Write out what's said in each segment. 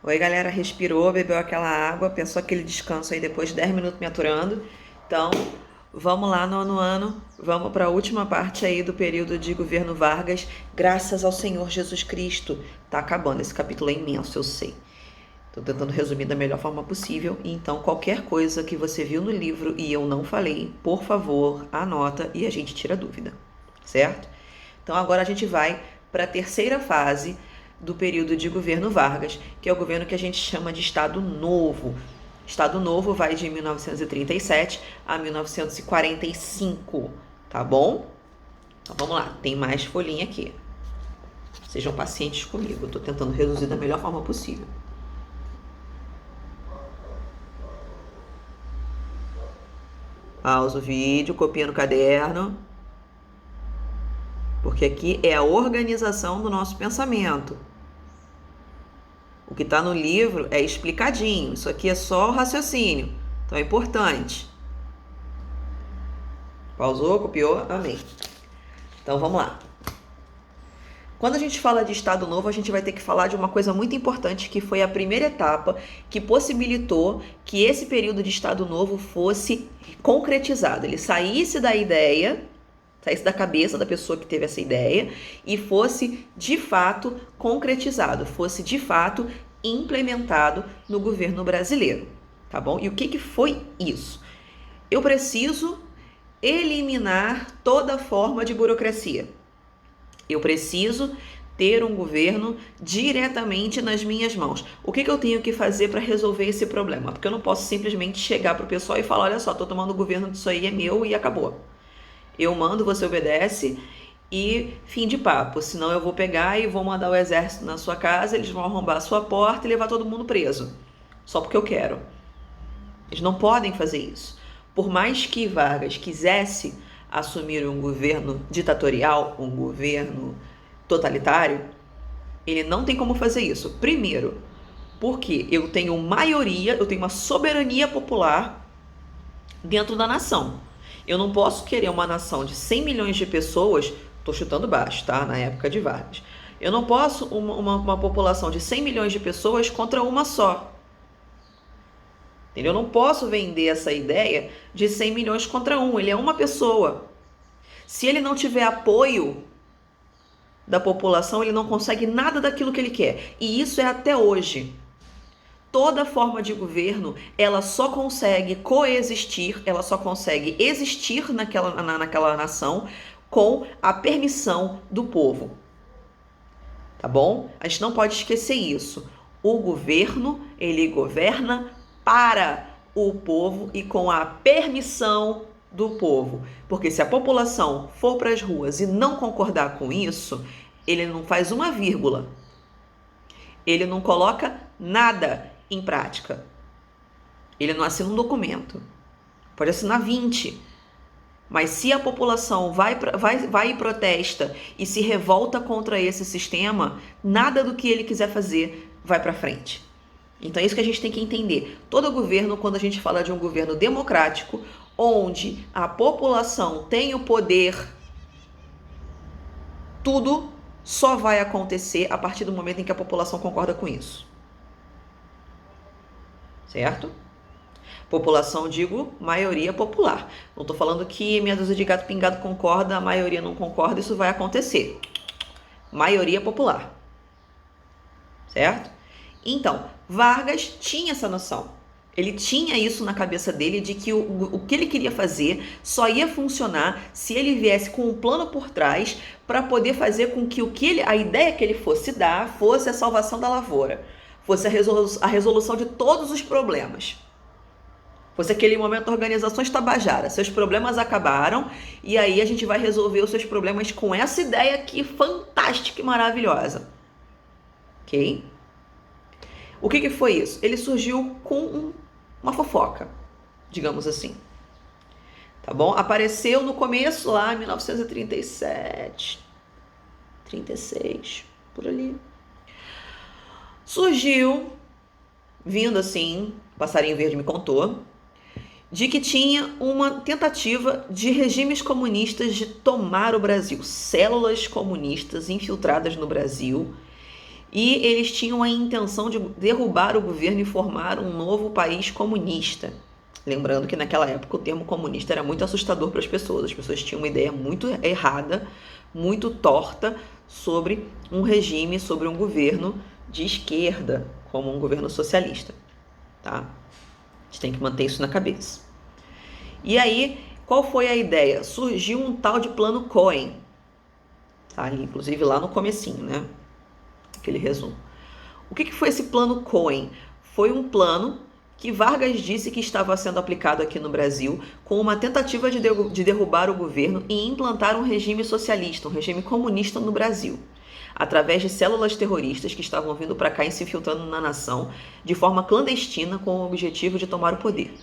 Oi, galera, respirou, bebeu aquela água, pensou aquele descanso aí depois de 10 minutos me aturando. Então, vamos lá, nono ano, vamos para a última parte aí do período de governo Vargas. Graças ao Senhor Jesus Cristo. Tá acabando, esse capítulo é imenso, eu sei. Tô tentando resumir da melhor forma possível. Então, qualquer coisa que você viu no livro e eu não falei, por favor, anota e a gente tira dúvida, certo? Então, agora a gente vai para a terceira fase do período de governo Vargas, que é o governo que a gente chama de Estado Novo. Estado Novo vai de 1937 a 1945, tá bom? Então vamos lá, tem mais folhinha aqui. Sejam pacientes comigo, eu tô tentando reduzir da melhor forma possível. Pausa o vídeo, copia no caderno, porque aqui é a organização do nosso pensamento. O que está no livro é explicadinho, isso aqui é só o raciocínio, então é importante. Pausou, copiou? Amém. Então vamos lá. Quando a gente fala de Estado Novo, a gente vai ter que falar de uma coisa muito importante, que foi a primeira etapa que possibilitou que esse período de Estado Novo fosse concretizado. Ele saísse da ideia, saísse da cabeça da pessoa que teve essa ideia e fosse de fato concretizado, fosse de fato implementado no governo brasileiro, tá bom? E o que foi isso? Eu preciso eliminar toda forma de burocracia. Eu preciso ter um governo diretamente nas minhas mãos. O que eu tenho que fazer para resolver esse problema? Porque eu não posso simplesmente chegar para o pessoal e falar, olha só, estou tomando o governo disso aí, é meu e acabou. Eu mando, você obedece e fim de papo. Senão eu vou pegar e vou mandar o exército na sua casa, eles vão arrombar a sua porta e levar todo mundo preso. Só porque eu quero. Eles não podem fazer isso. Por mais que Vargas quisesse assumir um governo ditatorial, um governo totalitário, ele não tem como fazer isso. Primeiro, porque eu tenho maioria, eu tenho uma soberania popular dentro da nação. Eu não posso querer uma nação de 100 milhões de pessoas, tô chutando baixo, tá? Na época de Vargas. Eu não posso uma população de 100 milhões de pessoas contra uma só. Entendeu? Eu não posso vender essa ideia de 100 milhões contra um. Ele é uma pessoa. Se ele não tiver apoio da população, ele não consegue nada daquilo que ele quer. E isso é até hoje. Toda forma de governo, ela só consegue coexistir, ela só consegue existir naquela nação com a permissão do povo. Tá bom? A gente não pode esquecer isso. O governo, ele governa para o povo e com a permissão do povo. Porque se a população for para as ruas e não concordar com isso, ele não faz uma vírgula. Ele não coloca nada em prática. Ele não assina um documento. Pode assinar 20. Mas se a população vai e protesta e se revolta contra esse sistema, nada do que ele quiser fazer vai para frente. Então é isso que a gente tem que entender. Todo governo, quando a gente fala de um governo democrático, onde a população tem o poder, tudo só vai acontecer a partir do momento em que a população concorda com isso. Certo? População, digo, maioria popular. Não estou falando que meia dúzia de gato pingado concorda, a maioria não concorda, isso vai acontecer. Maioria popular. Certo? Então, Vargas tinha essa noção. Ele tinha isso na cabeça dele de que o que ele queria fazer só ia funcionar se ele viesse com um plano por trás para poder fazer com que a ideia que ele fosse dar fosse a salvação da lavoura, fosse a resolução de todos os problemas. Fosse aquele momento organizações Tabajara, seus problemas acabaram e aí a gente vai resolver os seus problemas com essa ideia aqui fantástica e maravilhosa. Ok? O que foi isso? Ele surgiu com uma fofoca, digamos assim. Tá bom? Apareceu no começo lá, em 1937, 36, por ali. Surgiu, vindo assim, passarinho verde me contou, de que tinha uma tentativa de regimes comunistas de tomar o Brasil, células comunistas infiltradas no Brasil, E eles tinham a intenção de derrubar o governo e formar um novo país comunista. Lembrando que naquela época o termo comunista era muito assustador para as pessoas tinham uma ideia muito errada, muito torta sobre um regime, sobre um governo de esquerda, como um governo socialista, tá? A gente tem que manter isso na cabeça. E aí, qual foi a ideia? Surgiu um tal de plano Cohen, tá ali, inclusive lá no comecinho, né? Aquele resumo. O que foi esse plano Cohen? Foi um plano que Vargas disse que estava sendo aplicado aqui no Brasil com uma tentativa de derrubar o governo e implantar um regime socialista, um regime comunista no Brasil, através de células terroristas que estavam vindo para cá e se infiltrando na nação de forma clandestina com o objetivo de tomar o poder.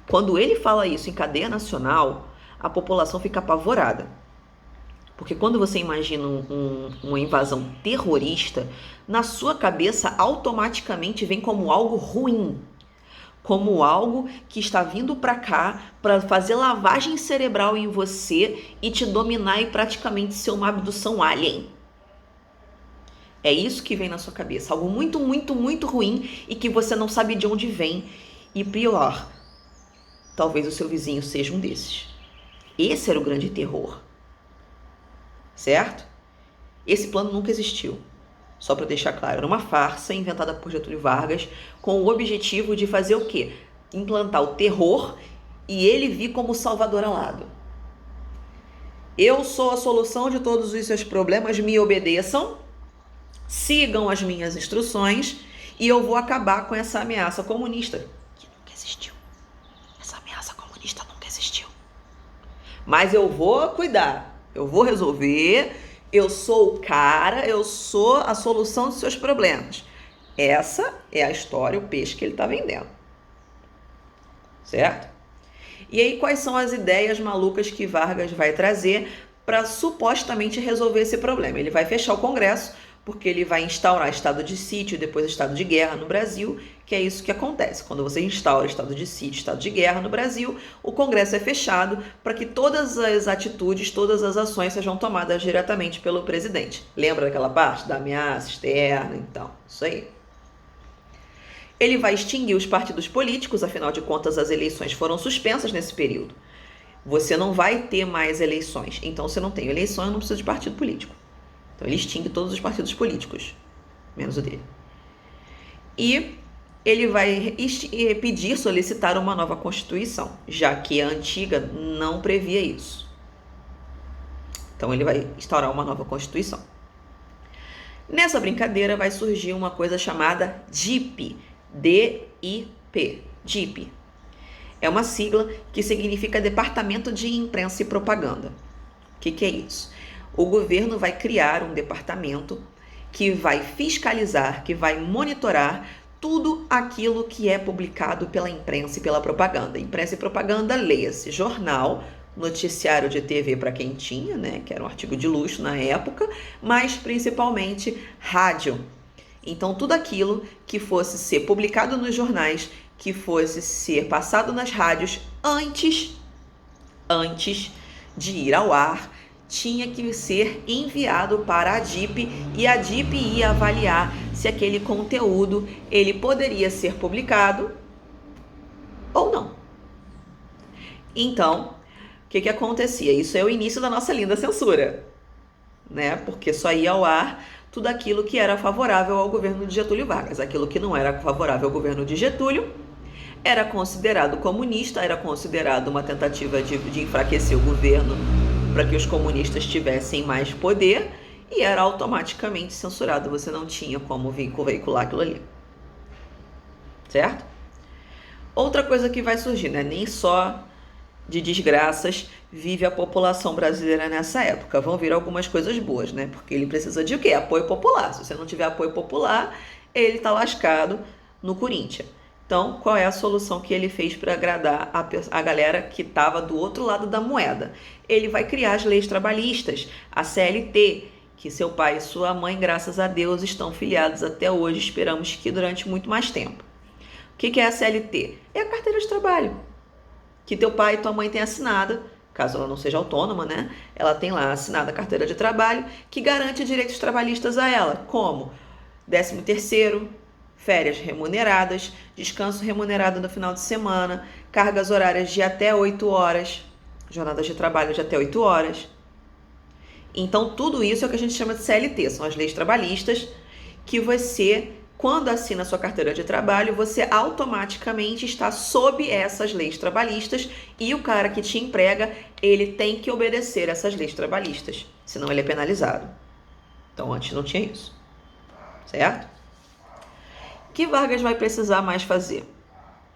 Quando ele fala isso em cadeia nacional, a população fica apavorada. Porque quando você imagina uma invasão terrorista, na sua cabeça automaticamente vem como algo ruim, como algo que está vindo para cá para fazer lavagem cerebral em você e te dominar e praticamente ser uma abdução alien. É isso que vem na sua cabeça, algo muito, muito, muito ruim e que você não sabe de onde vem. E pior, talvez o seu vizinho seja um desses. Esse era o grande terror. Certo? Esse plano nunca existiu. Só para deixar claro, era uma farsa inventada por Getúlio Vargas com o objetivo de fazer o quê? Implantar o terror e ele vir como salvador alado. Eu sou a solução de todos os seus problemas, me obedeçam, sigam as minhas instruções e eu vou acabar com essa ameaça comunista que nunca existiu. Essa ameaça comunista nunca existiu. Mas eu vou cuidar. Eu vou resolver, eu sou o cara, eu sou a solução dos seus problemas. Essa é a história, o peixe que ele está vendendo. Certo? E aí, quais são as ideias malucas que Vargas vai trazer para supostamente resolver esse problema? Ele vai fechar o Congresso, porque ele vai instaurar estado de sítio e depois estado de guerra no Brasil, que é isso que acontece. Quando você instaura estado de sítio, estado de guerra no Brasil, o Congresso é fechado para que todas as atitudes, todas as ações sejam tomadas diretamente pelo presidente. Lembra daquela parte da ameaça externa? Então, isso aí. Ele vai extinguir os partidos políticos, afinal de contas as eleições foram suspensas nesse período. Você não vai ter mais eleições. Então, se não tem eleições, não precisa de partido político. Então ele extingue todos os partidos políticos, menos o dele. E ele vai pedir, solicitar uma nova Constituição, já que a antiga não previa isso. Então ele vai instaurar uma nova Constituição. Nessa brincadeira vai surgir uma coisa chamada DIP, D-I-P, DIP. É uma sigla que significa Departamento de Imprensa e Propaganda. O que é isso? O governo vai criar um departamento que vai fiscalizar, que vai monitorar tudo aquilo que é publicado pela imprensa e pela propaganda. Imprensa e propaganda, leia-se jornal, noticiário de TV para quem tinha, né, que era um artigo de luxo na época, mas principalmente rádio. Então, tudo aquilo que fosse ser publicado nos jornais, que fosse ser passado nas rádios antes de ir ao ar, tinha que ser enviado para a DIP e a DIP ia avaliar se aquele conteúdo ele poderia ser publicado ou não. Então, o que acontecia? Isso é o início da nossa linda censura, né? Porque só ia ao ar tudo aquilo que era favorável ao governo de Getúlio Vargas. Aquilo que não era favorável ao governo de Getúlio era considerado comunista, era considerado uma tentativa de enfraquecer o governo para que os comunistas tivessem mais poder e era automaticamente censurado. Você não tinha como veicular aquilo ali. Certo? Outra coisa que vai surgir, né? Nem só de desgraças vive a população brasileira nessa época. Vão vir algumas coisas boas, né? Porque ele precisa de o quê? Apoio popular. Se você não tiver apoio popular, ele tá lascado no Corinthians. Então, qual é a solução que ele fez para agradar a galera que estava do outro lado da moeda? Ele vai criar as leis trabalhistas, a CLT, que seu pai e sua mãe, graças a Deus, estão filiados até hoje, esperamos que durante muito mais tempo. O que é a CLT? É a carteira de trabalho, que teu pai e tua mãe têm assinada, caso ela não seja autônoma, né? Ela tem lá assinada a carteira de trabalho, que garante direitos trabalhistas a ela. Como? 13º, férias remuneradas, descanso remunerado no final de semana, cargas horárias de até 8 horas, jornadas de trabalho de até 8 horas. Então, tudo isso é o que a gente chama de CLT, são as leis trabalhistas, que você, quando assina a sua carteira de trabalho, você automaticamente está sob essas leis trabalhistas e o cara que te emprega, ele tem que obedecer essas leis trabalhistas, senão ele é penalizado. Então, antes não tinha isso, certo? O que Vargas vai precisar mais fazer?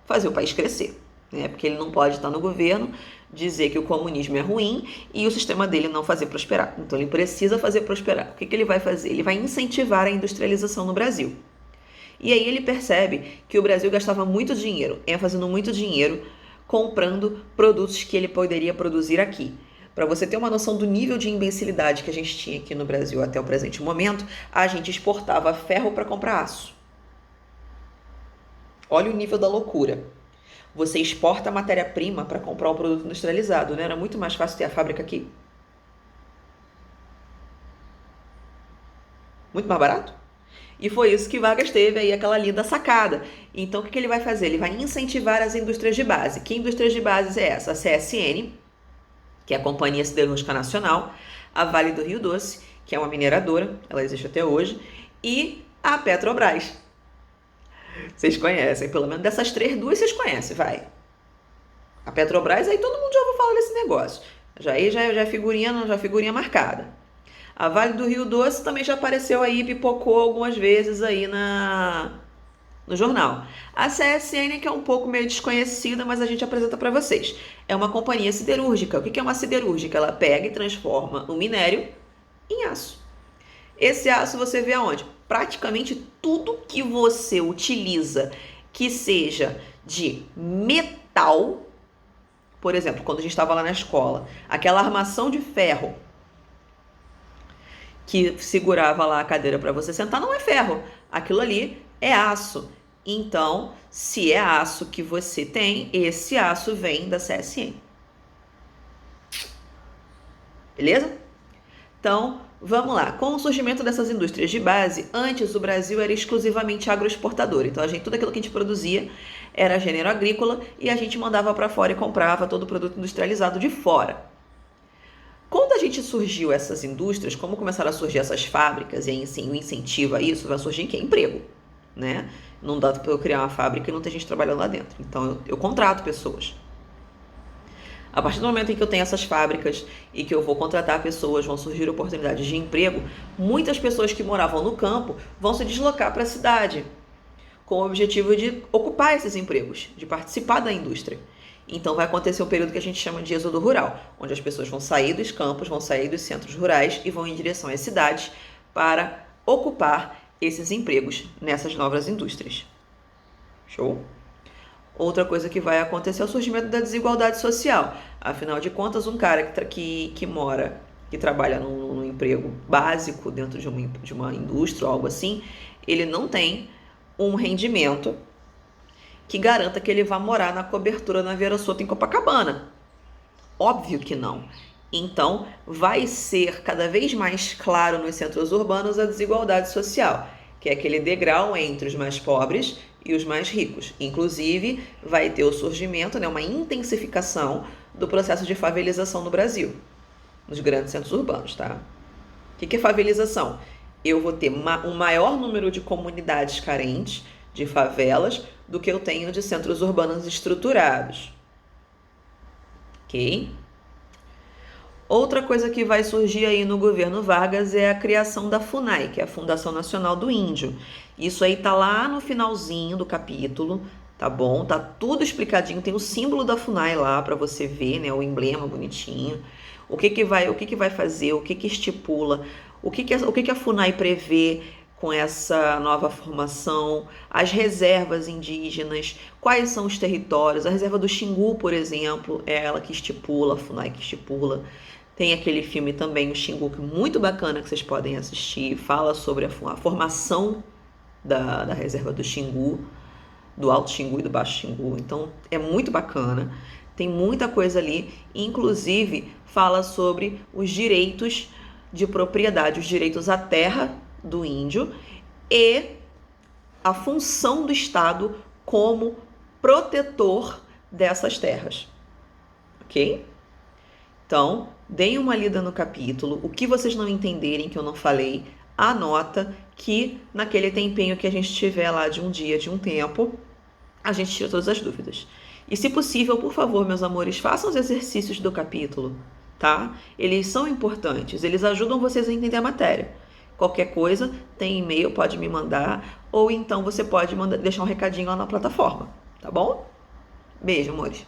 Fazer o país crescer, né? Porque ele não pode estar no governo, dizer que o comunismo é ruim e o sistema dele não fazer prosperar. Então ele precisa fazer prosperar. O que ele vai fazer? Ele vai incentivar a industrialização no Brasil. E aí ele percebe que o Brasil gastava muito dinheiro, fazendo muito dinheiro, comprando produtos que ele poderia produzir aqui. Para você ter uma noção do nível de imbecilidade que a gente tinha aqui no Brasil até o presente momento, a gente exportava ferro para comprar aço. Olha o nível da loucura. Você exporta a matéria-prima para comprar um produto industrializado, né? Era muito mais fácil ter a fábrica aqui. Muito mais barato. E foi isso que Vargas teve aí, aquela linda sacada. Então, o que ele vai fazer? Ele vai incentivar as indústrias de base. Que indústrias de base é essa? A CSN, que é a Companhia Siderúrgica Nacional, a Vale do Rio Doce, que é uma mineradora, ela existe até hoje, e a Petrobras. Vocês conhecem, pelo menos dessas duas vocês conhecem, vai. A Petrobras, aí todo mundo já ouviu falar desse negócio. Já é figurinha marcada. A Vale do Rio Doce também já apareceu aí, pipocou algumas vezes aí no jornal. A CSN, que é um pouco meio desconhecida, mas a gente apresenta para vocês. É uma companhia siderúrgica. O que é uma siderúrgica? Ela pega e transforma o minério em aço. Esse aço você vê aonde? Praticamente tudo que você utiliza que seja de metal, por exemplo, quando a gente estava lá na escola, aquela armação de ferro que segurava lá a cadeira para você sentar, não é ferro. Aquilo ali é aço. Então, se é aço que você tem, esse aço vem da CSN. Beleza? Então, vamos lá. Com o surgimento dessas indústrias de base, antes o Brasil era exclusivamente agroexportador. Então, tudo aquilo que a gente produzia era gênero agrícola e a gente mandava para fora e comprava todo o produto industrializado de fora. Quando a gente surgiu essas indústrias, como começaram a surgir essas fábricas, e aí sim, o incentivo a isso vai surgir em quê? Emprego, né? Não dá para eu criar uma fábrica e não ter gente trabalhando lá dentro. Então, eu contrato pessoas. A partir do momento em que eu tenho essas fábricas e que eu vou contratar pessoas, vão surgir oportunidades de emprego, muitas pessoas que moravam no campo vão se deslocar para a cidade com o objetivo de ocupar esses empregos, de participar da indústria. Então vai acontecer um período que a gente chama de êxodo rural, onde as pessoas vão sair dos campos, vão sair dos centros rurais e vão em direção às cidades para ocupar esses empregos nessas novas indústrias. Show? Outra coisa que vai acontecer é o surgimento da desigualdade social. Afinal de contas, um cara que trabalha num emprego básico dentro de uma indústria ou algo assim, ele não tem um rendimento que garanta que ele vá morar na cobertura na Vieira Soto em Copacabana. Óbvio que não. Então, vai ser cada vez mais claro nos centros urbanos a desigualdade social, que é aquele degrau entre os mais pobres e os mais ricos. Inclusive, vai ter o surgimento, uma intensificação do processo de favelização no Brasil, nos grandes centros urbanos, tá? O que é favelização? Eu vou ter um maior número de comunidades carentes, de favelas, do que eu tenho de centros urbanos estruturados. Ok? Outra coisa que vai surgir aí no governo Vargas é a criação da FUNAI, que é a Fundação Nacional do Índio. Isso aí tá lá no finalzinho do capítulo, tá bom? Tá tudo explicadinho, tem o símbolo da FUNAI lá para você ver, né, o emblema bonitinho. O que vai fazer, o que estipula, o que a FUNAI prevê com essa nova formação, as reservas indígenas, quais são os territórios. A reserva do Xingu, por exemplo, é ela que estipula, a FUNAI que estipula. Tem aquele filme também, o Xingu, que é muito bacana, que vocês podem assistir, fala sobre a formação da reserva do Xingu, do Alto Xingu e do Baixo Xingu. Então, é muito bacana. Tem muita coisa ali, inclusive fala sobre os direitos de propriedade, os direitos à terra do índio e a função do Estado como protetor dessas terras, ok? Então, deem uma lida no capítulo. O que vocês não entenderem que eu não falei, anota que naquele tempinho que a gente tiver lá de um dia, de um tempo, a gente tira todas as dúvidas. E se possível, por favor, meus amores, façam os exercícios do capítulo, tá? Eles são importantes, eles ajudam vocês a entender a matéria. Qualquer coisa, tem e-mail, pode me mandar, ou então você pode deixar um recadinho lá na plataforma, tá bom? Beijo, amores.